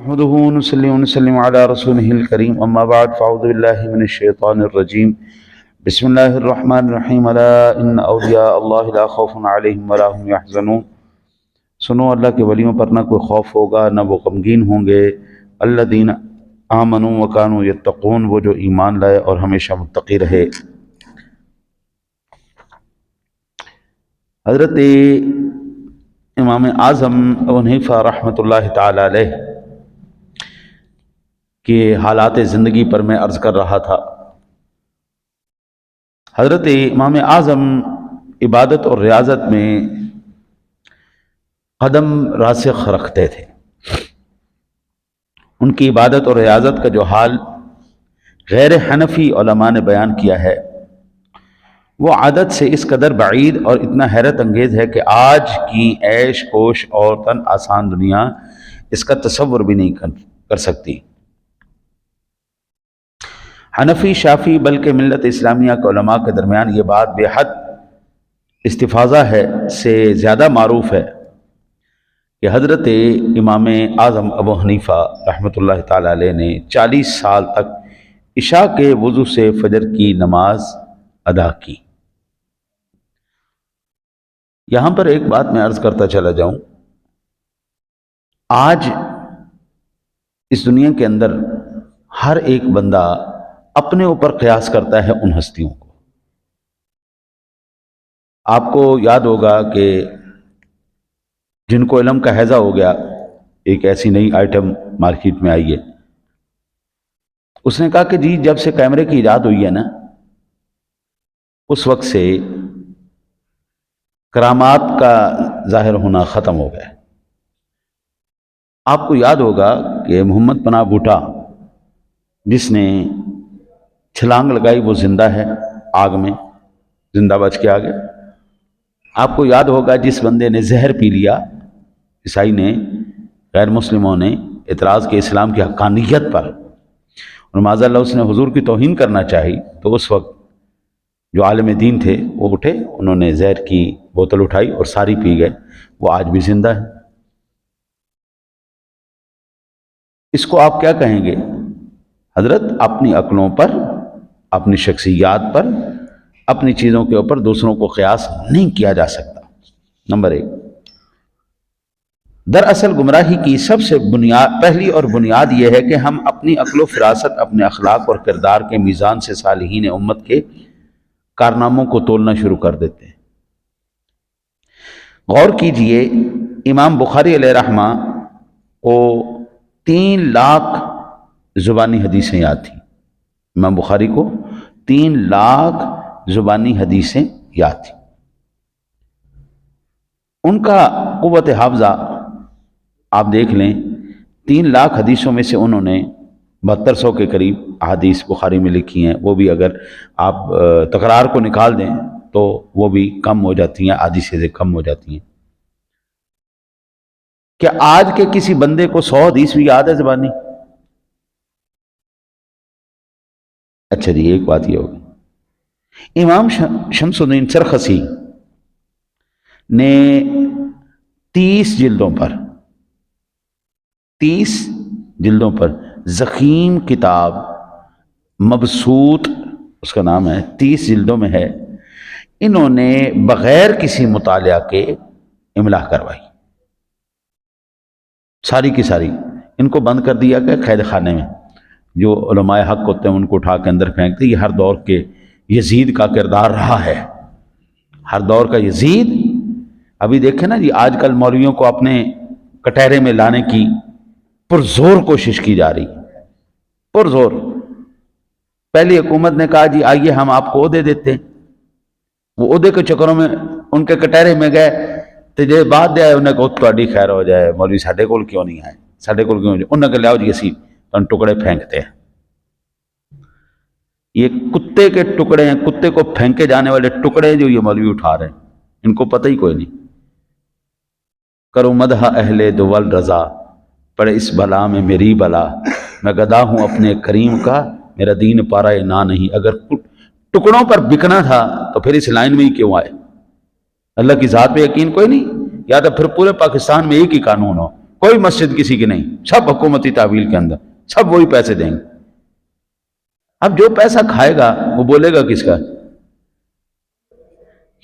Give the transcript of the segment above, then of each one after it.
نحمده ونصلي ونسلم على رسوله الكريم اما بعد فاعوذ بالله من الشيطان الرجيم بسم الله الرحمن الرحيم الا ان اولیاء اللہ لا خوف علیہم ولا هم يحزنون۔ سنو اللہ کے ولیوں پر نہ کوئی خوف ہوگا نہ وہ غمگین ہوں گے۔ الذین آمنوا وکانوا یتقون، وہ جو ایمان لائے اور ہمیشہ متقی رہے۔ حضرت امام اعظم ابو حنیفہ رحمۃ اللہ تعالی علیہ کہ حالات زندگی پر میں عرض کر رہا تھا، حضرت امام اعظم عبادت اور ریاضت میں قدم راسخ رکھتے تھے۔ ان کی عبادت اور ریاضت کا جو حال غیر حنفی علماء نے بیان کیا ہے وہ عادت سے اس قدر بعید اور اتنا حیرت انگیز ہے کہ آج کی عیش کوش اور تن آسان دنیا اس کا تصور بھی نہیں کر سکتی۔ حنفی شافی بلکہ ملت اسلامیہ کے علماء کے درمیان یہ بات بے حد استفاضہ ہے سے زیادہ معروف ہے کہ حضرت امام اعظم ابو حنیفہ رحمۃ اللہ تعالی علیہ نے 40 سال تک عشاء کے وضو سے فجر کی نماز ادا کی۔ یہاں پر ایک بات میں عرض کرتا چلا جاؤں، آج اس دنیا کے اندر ہر ایک بندہ اپنے اوپر قیاس کرتا ہے ان ہستیوں کو۔ آپ کو یاد ہوگا کہ جن کو علم کا ہیضہ ہو گیا، ایک ایسی نئی آئٹم مارکیٹ میں آئی ہے، اس نے کہا کہ جی جب سے کیمرے کی ایجاد ہوئی ہے نا، اس وقت سے کرامات کا ظاہر ہونا ختم ہو گیا۔ آپ کو یاد ہوگا کہ محمد پناہ بوٹا جس نے چھلانگ لگائی وہ زندہ ہے، آگ میں زندہ بچ کے آ گیا۔ آپ کو یاد ہوگا جس بندے نے زہر پی لیا، عیسائی نے، غیر مسلموں نے اعتراض کے اسلام کی حقانیت پر، اور معاذ اللہ اس نے حضور کی توہین کرنا چاہی، تو اس وقت جو عالم دین تھے وہ اٹھے، انہوں نے زہر کی بوتل اٹھائی اور ساری پی گئے، وہ آج بھی زندہ ہے۔ اس کو آپ کیا کہیں گے؟ حضرت اپنی عقلوں پر، اپنی شخصیات پر، اپنی چیزوں کے اوپر دوسروں کو قیاس نہیں کیا جا سکتا۔ نمبر 1، دراصل گمراہی کی سب سے پہلی اور بنیاد یہ ہے کہ ہم اپنی عقل و فراست، اپنے اخلاق اور کردار کے میزان سے صالحین امت کے کارناموں کو تولنا شروع کر دیتے ہیں۔ غور کیجئے، امام بخاری علیہ رحمہ کو 3 لاکھ زبانی حدیثیں یاد تھیں۔ امام بخاری کو 3 لاکھ زبانی حدیثیں یاد تھیں۔ ان کا قوت حافظہ آپ دیکھ لیں، 3 لاکھ حدیثوں میں سے انہوں نے 7200 کے قریب احادیث بخاری میں لکھی ہیں، وہ بھی اگر آپ تکرار کو نکال دیں تو وہ بھی کم ہو جاتی ہیں، آدھی سے کم ہو جاتی ہیں۔ کیا آج کے کسی بندے کو 100 حدیث بھی یاد ہے زبانی؟ اچھا جی، ایک بات یہ ہوگی، امام شمس الدین سرخسی نے 30 جلدوں پر ضخیم کتاب مبسوط، اس کا نام ہے، 30 جلدوں میں ہے، انہوں نے بغیر کسی مطالعہ کے املا کروائی، ساری کی ساری۔ ان کو بند کر دیا گیا قید خانے میں، جو علماء حق ہوتے ہیں ان کو اٹھا کے اندر پھینکتے۔ یہ ہر دور کے یزید کا کردار رہا ہے، ہر دور کا یزید۔ ابھی دیکھیں نا جی، آج کل مولویوں کو اپنے کٹہرے میں لانے کی پرزور کوشش کی جا رہی، پرزور۔ پہلی حکومت نے کہا جی آئیے ہم آپ کو عہدے دیتے ہیں، وہ عہدے کے چکروں میں ان کے کٹہرے میں گئے تو جی بات دے آئے، انہیں کہا تہاڈی خیر ہو جائے، مولوی ساڈے کول کیوں نہیں آئے، ساڈے کول کیوں؟ انہوں نے کہا لیاؤ جی اسی تو ٹکڑے پھینکتے ہیں۔ یہ کتے کے ٹکڑے ہیں، کتے کو پھینکے جانے والے ٹکڑے جو یہ مولوی اٹھا رہے ہیں، ان کو پتہ ہی کوئی نہیں۔ کرو مدح اہل دول رضا، پڑے اس بلا میں میری بلا، میں گدا ہوں اپنے کریم کا، میرا دین پارا نہ نہیں۔ اگر ٹکڑوں پر بکنا تھا تو پھر اس لائن میں ہی کیوں آئے؟ اللہ کی ذات پہ یقین کوئی نہیں، یا تو پھر پورے پاکستان میں ایک ہی قانون ہو، کوئی مسجد کسی کی نہیں، سب حکومتی تعویل کے اندر، سب وہی پیسے دیں گے۔ اب جو پیسہ کھائے گا وہ بولے گا کس کا؟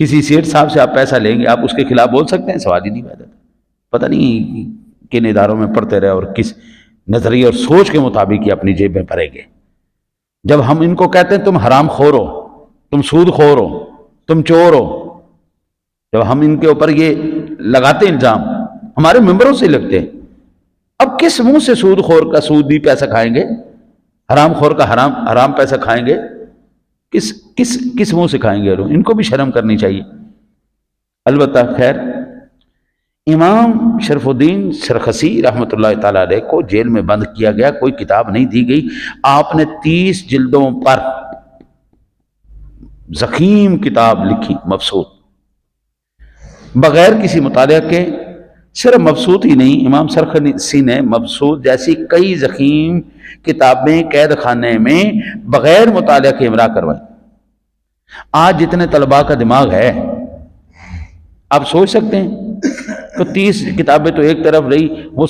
کسی سیٹ صاحب سے آپ پیسہ لیں گے، آپ اس کے خلاف بول سکتے ہیں؟ سوال ہی نہیں پیدا۔ پتہ نہیں کن اداروں میں پڑھتے رہے اور کس نظریے اور سوچ کے مطابق یہ اپنی جیب میں بھریں گے۔ جب ہم ان کو کہتے ہیں تم حرام خور ہو، تم سود خور ہو، تم چور ہو، جب ہم ان کے اوپر یہ لگاتے ہیں الزام، ہمارے ممبروں سے لگتے ہیں، اب کس منہ سے سود خور کا سودی پیسہ کھائیں گے؟ حرام خور کا حرام پیسہ کھائیں گے؟ کس منہ سے کھائیں گے؟ ان کو بھی شرم کرنی چاہیے۔ البتہ خیر، امام شرف الدین سرخسی رحمۃ اللہ تعالی علیہ کو جیل میں بند کیا گیا، کوئی کتاب نہیں دی گئی۔ آپ نے 30 جلدوں پر ضخیم کتاب لکھی، مبسوط، بغیر کسی مطالعہ کے۔ صرف مبسوط ہی نہیں، امام سرخسی نے مبسوط جیسی کئی ضخیم کتابیں قید خانے میں بغیر مطالعہ کے املا کروائی۔ آج جتنے طلباء کا دماغ ہے، آپ سوچ سکتے ہیں کہ 30 کتابیں تو ایک طرف رہی، وہ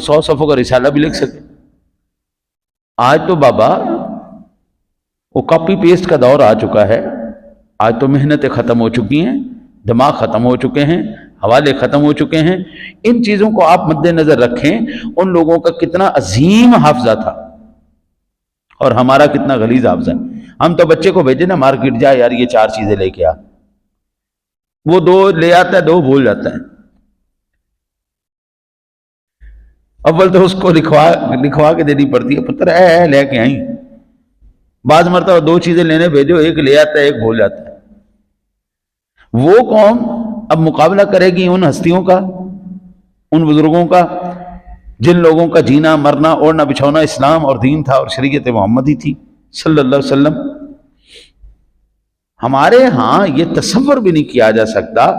100 صفحوں کا رسالہ بھی لکھ سکے۔ آج تو بابا وہ کاپی پیسٹ کا دور آ چکا ہے، آج تو محنتیں ختم ہو چکی ہیں، دماغ ختم ہو چکے ہیں، حوالے ختم ہو چکے ہیں۔ ان چیزوں کو آپ مد نظر رکھیں، ان لوگوں کا کتنا عظیم حافظہ تھا اور ہمارا کتنا غلیظ حافظہ ہے۔ ہم تو بچے کو بھیجے نا مارکیٹ، جا یار یہ 4 چیزیں لے کے آ، وہ 2 لے آتا ہے، 2 بھول جاتا ہے۔ اول تو اس کو لکھوا کے دینی پڑتی ہے، پتر اے لے کے آئیں۔ بعض مرتبہ 2 چیزیں لینے بھیجو، ایک لے آتا ہے، ایک بھول جاتا ہے۔ وہ قوم اب مقابلہ کرے گی ان ہستیوں کا، ان بزرگوں کا، جن لوگوں کا جینا مرنا اوڑھنا بچھونا اسلام اور دین تھا اور شریعت محمدی تھی صلی اللہ علیہ وسلم۔ ہمارے ہاں یہ تصور بھی نہیں کیا جا سکتا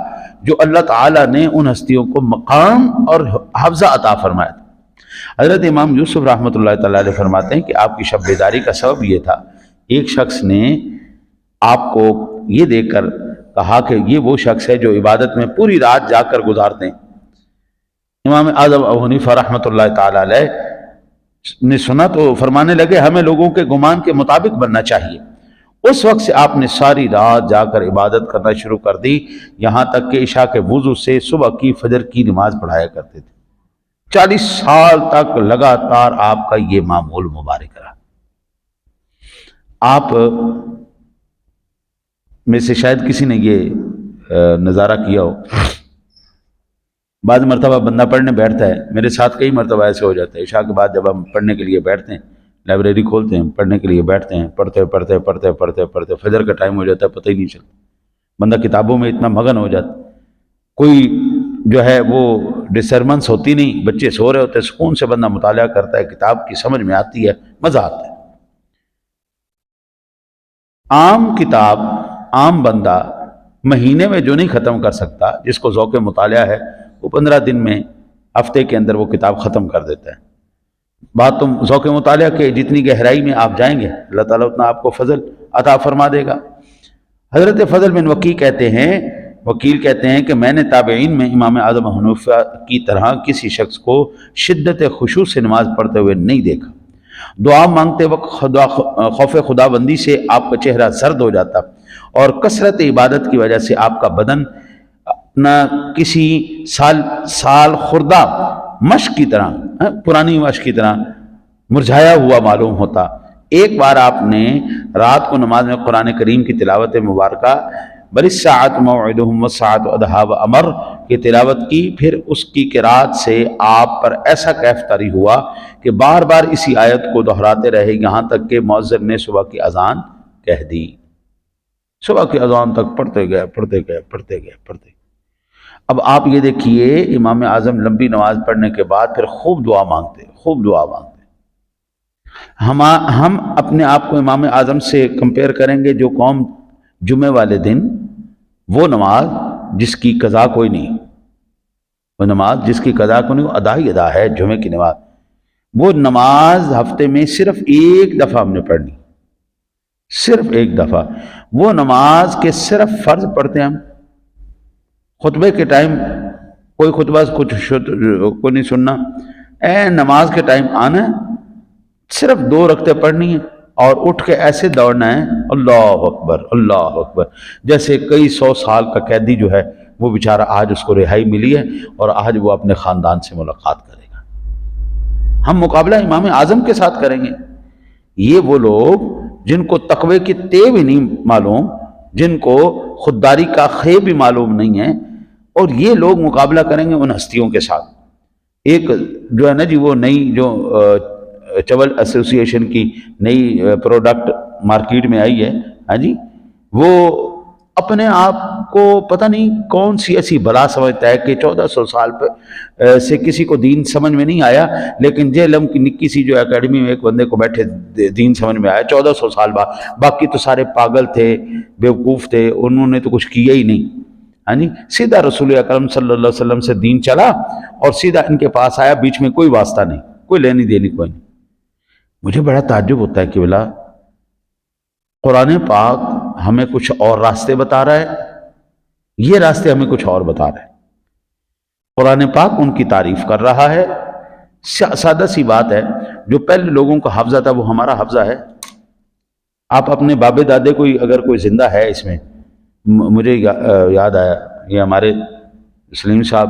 جو اللہ تعالیٰ نے ان ہستیوں کو مقام اور حفظہ عطا فرمایا تھا۔ حضرت امام یوسف رحمۃ اللہ تعالیٰ علیہ فرماتے ہیں کہ آپ کی شب بیداری کا سبب یہ تھا، ایک شخص نے آپ کو یہ دیکھ کر کہا کہ یہ وہ شخص ہے جو عبادت میں پوری رات جا کر گزارتے ہیں۔ امام اعظم ابو حنیفہ رحمۃ اللہ تعالیٰ علیہ نے سنا تو فرمانے لگے ہمیں لوگوں کے گمان کے مطابق بننا چاہیے۔ اس وقت سے آپ نے ساری رات جا کر عبادت کرنا شروع کر دی، یہاں تک کہ عشاء کے وضو سے صبح کی فجر کی نماز پڑھایا کرتے تھے۔ 40 سال تک لگاتار آپ کا یہ معمول مبارک رہا۔ آپ میں سے شاید کسی نے یہ نظارہ کیا ہو، بعض مرتبہ بندہ پڑھنے بیٹھتا ہے، میرے ساتھ کئی مرتبہ ایسے ہو جاتا ہے، عشاء کے بعد جب ہم پڑھنے کے لیے بیٹھتے ہیں، لائبریری کھولتے ہیں، پڑھنے کے لیے بیٹھتے ہیں، پڑھتے فجر کا ٹائم ہو جاتا ہے، پتہ ہی نہیں چلتا۔ بندہ کتابوں میں اتنا مگن ہو جاتا، کوئی جو ہے وہ ڈسٹربنس ہوتی نہیں، بچے سو رہے ہوتے، سکون سے بندہ مطالعہ کرتا ہے، کتاب کی سمجھ میں آتی ہے، مزہ آتا ہے۔ عام کتاب عام بندہ مہینے میں جو نہیں ختم کر سکتا، جس کو ذوق مطالعہ ہے، وہ 15 دن میں، ہفتے کے اندر وہ کتاب ختم کر دیتا ہے۔ بات تم ذوق مطالعہ کے جتنی گہرائی میں آپ جائیں گے، اللہ تعالیٰ اتنا آپ کو فضل عطا فرما دے گا۔ حضرت فضل بن وکیل کہتے ہیں کہ میں نے تابعین میں امام اعظم حنیفہ کی طرح کسی شخص کو شدت خشوع سے نماز پڑھتے ہوئے نہیں دیکھا۔ دعا مانگتے وقت خوف خدا بندی سے آپ کا چہرہ زرد ہو جاتا اور کثرت عبادت کی وجہ سے آپ کا بدن نہ کسی سال خوردہ مشق کی طرح، پرانی مشق کی طرح مرجھایا ہوا معلوم ہوتا۔ ایک بار آپ نے رات کو نماز میں قرآن کریم کی تلاوت مبارکہ بل الساعۃ موعدہم والساعۃ ادھیٰ وامر کی تلاوت کی، پھر اس کی قرات سے آپ پر ایسا کیف طاری ہوا کہ بار بار اسی آیت کو دہراتے رہے، یہاں تک کہ مؤذن نے صبح کی اذان کہہ دی۔ صبح کی اذان تک پڑھتے گئے۔ اب آپ یہ دیکھیے، امام اعظم لمبی نماز پڑھنے کے بعد پھر خوب دعا مانگتے۔ ہم اپنے آپ کو امام اعظم سے کمپیئر کریں گے، جو قوم جمعے والے دن وہ نماز جس کی قضا کوئی نہیں، وہ ادا ہی ادا ہے، جمعے کی نماز، وہ نماز ہفتے میں صرف ایک دفعہ ہم نے پڑھنی، صرف ایک دفعہ۔ وہ نماز کے صرف فرض پڑھتے ہیں ہم، خطبے کے ٹائم کوئی خطبہ کو نہیں سننا، نماز کے ٹائم آنا ہے، صرف 2 رکعتیں پڑھنی ہیں اور اٹھ کے ایسے دوڑنا ہے، اللہ اکبر اللہ اکبر، جیسے کئی 100 سال کا قیدی جو ہے وہ بیچارہ آج اس کو رہائی ملی ہے اور آج وہ اپنے خاندان سے ملاقات کرے گا۔ ہم مقابلہ امام اعظم کے ساتھ کریں گے۔ یہ وہ لوگ جن کو تقوی کی تے بھی نہیں معلوم، جن کو خودداری کا خے بھی معلوم نہیں ہے، اور یہ لوگ مقابلہ کریں گے ان ہستیوں کے ساتھ۔ ایک جو ہے نا جی وہ نئی جو ٹریول ایسوسی ایشن کی نئی پروڈکٹ مارکیٹ میں آئی ہے، ہاں جی، وہ اپنے آپ کو پتہ نہیں کون سی ایسی بلا سمجھتا ہے کہ 1400 سال پہ سے کسی کو دین سمجھ میں نہیں آیا، لیکن جہلم کی نکی سی جو اکیڈمی میں ایک بندے کو بیٹھے دین سمجھ میں آیا 1400 سال بعد، باقی تو سارے پاگل تھے، بیوقوف تھے، انہوں نے تو کچھ کیا ہی نہیں، ہاں جی۔ سیدھا رسول اکرم صلی اللہ علیہ وسلم سے دین چلا اور سیدھا ان کے پاس آیا، بیچ میں کوئی واسطہ نہیں، کوئی لینی دینی کوئی نہیں۔ مجھے بڑا تعجب ہوتا ہے کہ بلا قرآن پاک ہمیں کچھ اور راستے بتا رہا ہے، یہ راستے ہمیں کچھ اور بتا رہا ہے۔ قرآن پاک ان کی تعریف کر رہا ہے، سادہ سی بات ہے، جو پہلے لوگوں کا حفظہ تھا وہ ہمارا حفظہ ہے۔ آپ اپنے بابے دادے کوئی اگر کوئی زندہ ہے اس میں، مجھے یاد آیا یہ ہمارے سلیم صاحب،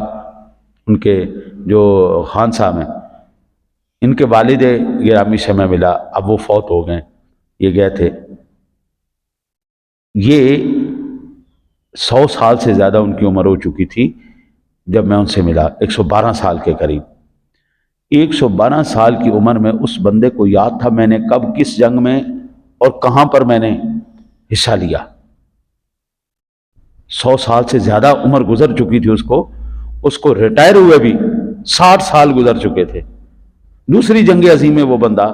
ان کے جو خان صاحب ہیں، ان کے والد گرامی سے میں ملا، اب وہ فوت ہو گئے، یہ گئے تھے، یہ 100 سال سے زیادہ ان کی عمر ہو چکی تھی جب میں ان سے ملا، 112 سال کے قریب۔ 112 سال کی عمر میں اس بندے کو یاد تھا میں نے کب کس جنگ میں اور کہاں پر میں نے حصہ لیا۔ 100 سال سے زیادہ عمر گزر چکی تھی اس کو ریٹائر ہوئے بھی 60 سال گزر چکے تھے۔ دوسری جنگ عظیم میں وہ بندہ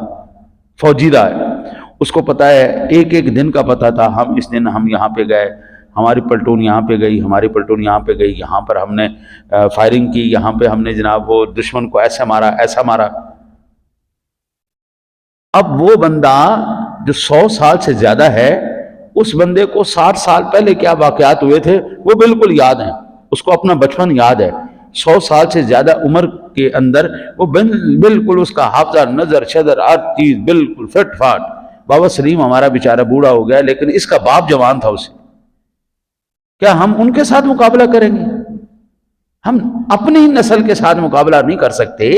فوجی رہا ہے، اس کو پتہ ہے، ایک ایک دن کا پتہ تھا، ہم اس دن ہم یہاں پہ گئے، ہماری پلٹون یہاں پہ گئی، ہماری پلٹون یہاں پہ گئی، یہاں پر ہم نے فائرنگ کی، یہاں پہ ہم نے جناب وہ دشمن کو ایسا مارا ایسا مارا۔ اب وہ بندہ جو 100 سال سے زیادہ ہے، اس بندے کو 60 سال پہلے کیا واقعات ہوئے تھے وہ بالکل یاد ہیں، اس کو اپنا بچپن یاد ہے۔ 100 سال سے زیادہ عمر کے اندر وہ بالکل اس کا حافظہ، نظر شدر، ہر چیز بالکل فٹ فاٹ۔ بابا سلیم ہمارا بیچارہ بوڑھا ہو گیا، لیکن اس کا باپ جوان تھا اسے۔ کیا ہم ان کے ساتھ مقابلہ کریں گے؟ ہم اپنی نسل کے ساتھ مقابلہ نہیں کر سکتے،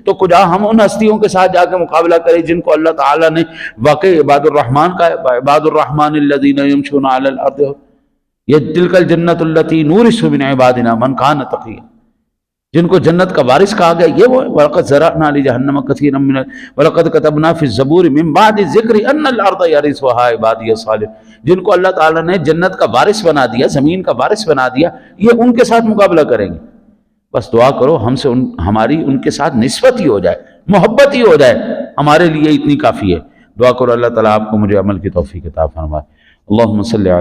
تو کجا ہم ان ہستیوں کے ساتھ جا کے مقابلہ کریں جن کو اللہ تعالیٰ نے واقعی عباد الرحمن کا، عباد الرحمن الذین یمشون علی الارض تلک الجنۃ التی نورث من عبادنا من کان تقیا، جن کو جنت کا وارث کہا گیا، یہ وہ وَلَقَدْ زَرَعْنَا لِجَهَنَّمَ كَثِيرًا مِنَ وَلَقَدْ كَتَبْنَا فِي الزَّبُورِ مِن بَعْدِ الذِّكْرِ أَنَّ الْأَرْضَ يَرِثُهَا عِبَادِيَ الصَّالِحُونَ، جن کو اللہ تعالیٰ نے جنت کا وارث بنا دیا، زمین کا وارث بنا دیا، یہ ان کے ساتھ مقابلہ کریں گے۔ بس دعا کرو ہم سے ہماری ان کے ساتھ نسبت ہی ہو جائے، محبت ہی ہو جائے، ہمارے لیے اتنی کافی ہے۔ دعا کرو اللہ تعالیٰ آپ کو مجھے عمل کی توفیق عطا فرمائے۔ اللہم صلی علی